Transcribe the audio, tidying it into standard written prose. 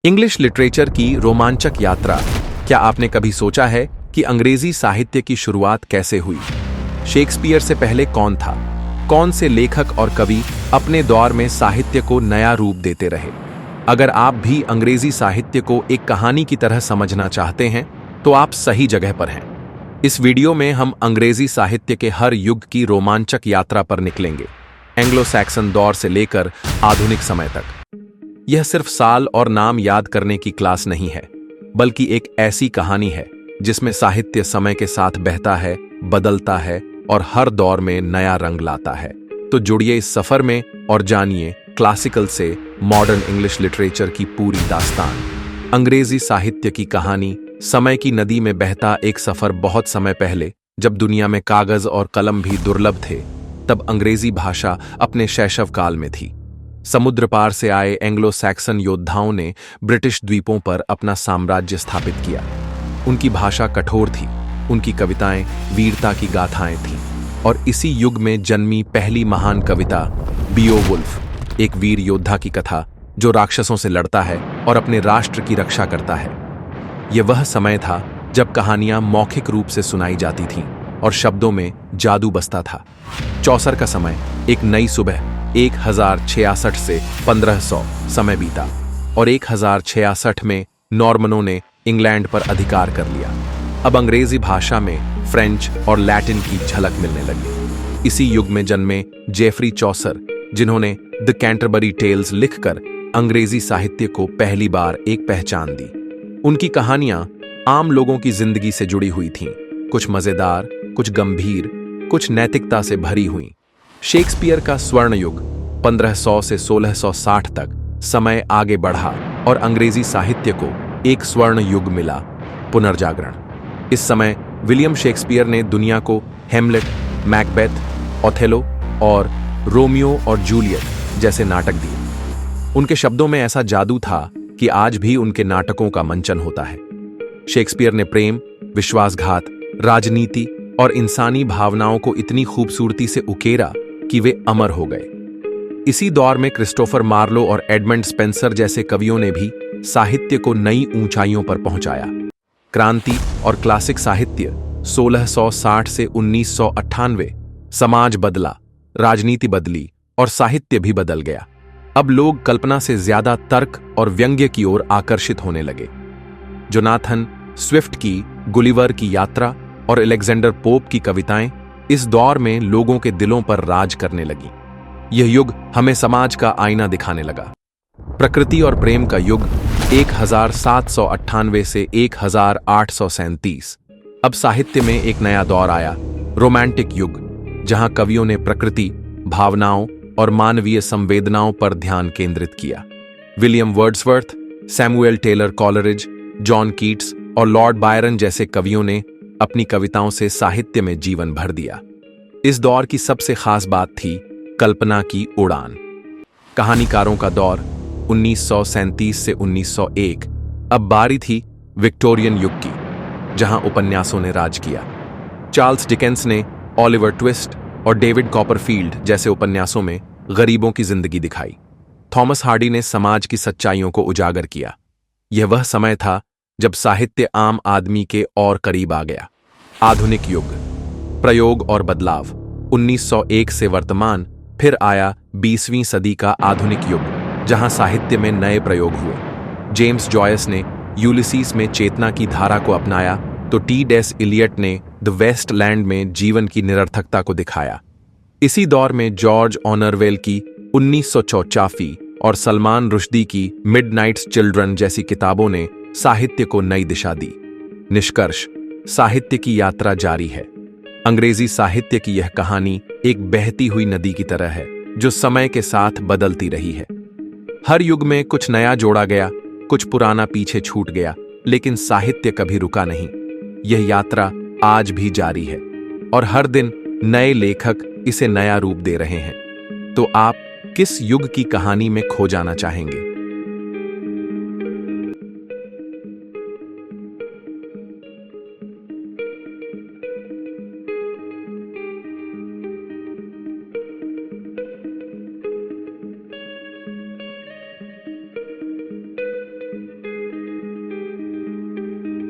English literature की रोमांचक यात्रा। क्या आपने कभी सोचा है कि अंग्रेजी साहित्य की शुरुआत कैसे हुई? शेक्सपियर से पहले कौन था? कौन से लेखक और कवि अपने दौर में साहित्य को नया रूप देते रहे? अगर आप भी अंग्रेजी साहित्य को एक कहानी की तरह समझना चाहते हैं तो आप सही जगह पर हैं। इस वीडियो में हम अंग्रेजी साहित्य के हर युग की रोमांचक यात्रा पर निकलेंगे, एंग्लो सैक्सन दौर से लेकर आधुनिक समय तक। यह सिर्फ साल और नाम याद करने की क्लास नहीं है, बल्कि एक ऐसी कहानी है जिसमें साहित्य समय के साथ बहता है, बदलता है और हर दौर में नया रंग लाता है। तो जुड़िए इस सफर में और जानिए क्लासिकल से मॉडर्न इंग्लिश लिटरेचर की पूरी दास्तान। अंग्रेजी साहित्य की कहानी। समय की नदी में बहता एक सफर। बहुत समय पहले, जब दुनिया में कागज और कलम भी दुर्लभ थे, तब अंग्रेजी भाषा अपने शैशव काल में थी। समुद्र पार से आए एंग्लो सैक्सन योद्धाओं ने ब्रिटिश द्वीपों पर अपना साम्राज्य स्थापित किया। उनकी भाषा कठोर थी, उनकी कविताएं वीरता की गाथाएं थीं, और इसी युग में जन्मी पहली महान कविता बियोवुल्फ, एक वीर योद्धा की कथा जो राक्षसों से लड़ता है और अपने राष्ट्र की रक्षा करता है। यह वह समय था जब कहानियां मौखिक रूप से सुनाई जाती थीं और शब्दों में जादू बसता था। चौसर का समय, एक नई सुबह। 1066 से 1500 समय बीता और 1066 में नॉर्मनों ने इंग्लैंड पर अधिकार कर लिया। अब अंग्रेजी भाषा में फ्रेंच और लैटिन की झलक मिलने लगी। इसी युग में जन्मे जेफरी चौसर, जिन्होंने द कैंटरबरी टेल्स लिखकर अंग्रेजी साहित्य को पहली बार एक पहचान दी। उनकी कहानियां आम लोगों की जिंदगी से जुड़ी हुई थीं, कुछ मजेदार, कुछ गंभीर, कुछ नैतिकता से भरी हुई। शेक्सपियर का स्वर्ण युग 1500 से 1660 तक समय आगे बढ़ा और अंग्रेजी साहित्य को एक स्वर्ण युग मिला, पुनर्जागरण। इस समय विलियम शेक्सपियर ने दुनिया को हेमलेट, मैकबेथ, ओथेलो और रोमियो और जूलियट जैसे नाटक दिए। उनके शब्दों में ऐसा जादू था कि आज भी उनके नाटकों का मंचन होता है। शेक्सपियर ने प्रेम, विश्वासघात, राजनीति और इंसानी भावनाओं को इतनी खूबसूरती से उकेरा कि वे अमर हो गए। इसी दौर में क्रिस्टोफर मार्लो और एडमंड स्पेंसर जैसे कवियों ने भी साहित्य को नई ऊंचाइयों पर पहुंचाया। क्रांति और क्लासिक साहित्य 1660 से 1998। समाज बदला, राजनीति बदली और साहित्य भी बदल गया। अब लोग कल्पना से ज्यादा तर्क और व्यंग्य की ओर आकर्षित होने लगे। जोनाथन स्विफ्ट की गुलिवर की यात्रा और अलेक्जेंडर पोप की कविताएं इस दौर में लोगों के दिलों पर राज करने लगी। यह युग हमें समाज का आईना दिखाने लगा। प्रकृति और प्रेम का युग 1798 से 1837। अब साहित्य में एक नया दौर आया, रोमांटिक युग, जहां कवियों ने प्रकृति, भावनाओं और मानवीय संवेदनाओं पर ध्यान केंद्रित किया। William Wordsworth, Samuel Taylor Coleridge, John Keats और लॉर्ड बायरन जैसे कवियों ने अपनी कविताओं से साहित्य में जीवन भर दिया। इस दौर की सबसे खास बात थी कल्पना की उड़ान। कहानीकारों का दौर 1937 से 1901। अब बारी थी विक्टोरियन युग की, जहां उपन्यासों ने राज किया। चार्ल्स डिकेंस ने ओलिवर ट्विस्ट और डेविड कॉपरफील्ड जैसे उपन्यासों में गरीबों की जिंदगी दिखाई। थॉमस हार्डी ने समाज की सच्चाइयों को उजागर किया। यह वह समय था जब साहित्य आम आदमी के और करीब आ गया। आधुनिक युग, प्रयोग और बदलाव 1901 से वर्तमान। फिर आया 20वीं सदी का आधुनिक युग, जहां साहित्य में नए प्रयोग हुए। जेम्स जॉयस ने यूलिसीज में चेतना की धारा को अपनाया, तो टी.एस. इलियट ने द वेस्ट लैंड में जीवन की निरर्थकता को दिखाया। इसी दौर में जॉर्ज ऑनरवेल की 1984 और सलमान रुश्दी की मिडनाइट्स चिल्ड्रन जैसी किताबों ने साहित्य को नई दिशा दी। निष्कर्ष, साहित्य की यात्रा जारी है। अंग्रेजी साहित्य की यह कहानी एक बहती हुई नदी की तरह है, जो समय के साथ बदलती रही है। हर युग में कुछ नया जोड़ा गया, कुछ पुराना पीछे छूट गया, लेकिन साहित्य कभी रुका नहीं। यह यात्रा आज भी जारी है और हर दिन नए लेखक इसे नया रूप दे रहे हैं। तो आप किस युग की कहानी में खो जाना चाहेंगे?